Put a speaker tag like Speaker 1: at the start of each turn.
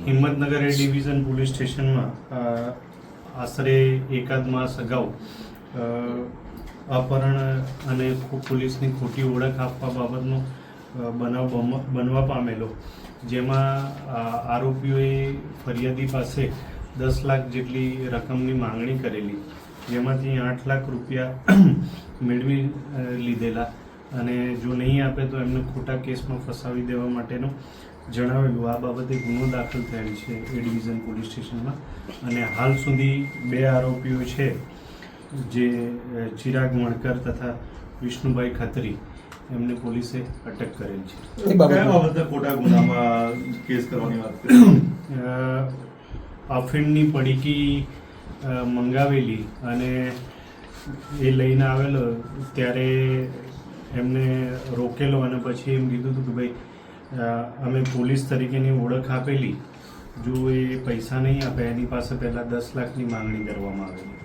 Speaker 1: હિંમતનગર એ division police સ્ટેશનમાં આશરે એકાદ માસ અગાઉ અપહરણ અને પોલીસની ખોટી ઓળખ આપવા બાબતનો બનાવ બનવા પામેલો, જેમાં આરોપીઓએ ફરિયાદી પાસે 10 લાખ જેટલી રકમની માંગણી કરેલી, જેમાંથી 8 લાખ રૂપિયા મેળવી લીધેલા અને જો નહીં આપે તો એમને ખોટા કેસમાં ફસાવી દેવા માટેનું જણાવેલું. આ બાબતે ગુનો દાખલ થયેલ છે એ ડિવિઝન પોલીસ સ્ટેશનમાં અને હાલ સુધી 2 આરોપીઓ છે, જે ચિરાગ મણકર તથા વિષ્ણુભાઈ ખત્રી, એમને પોલીસે અટક કરેલ છે.
Speaker 2: કયા બાબતે ખોટા ગુનામાં કેસ કરવાની વાત કરી?
Speaker 1: અફીણની પડીકી મંગાવેલી અને એ લઈને આવેલો, ત્યારે એમને રોકેલો અને પછી એમ કીધું હતું કે ભાઈ અમે પોલીસ તરીકેની ઓળખ આપેલી, જો એ પૈસા નહીં આપે એની પાસે પહેલાં 10 લાખની માંગણી કરવામાં આવેલી.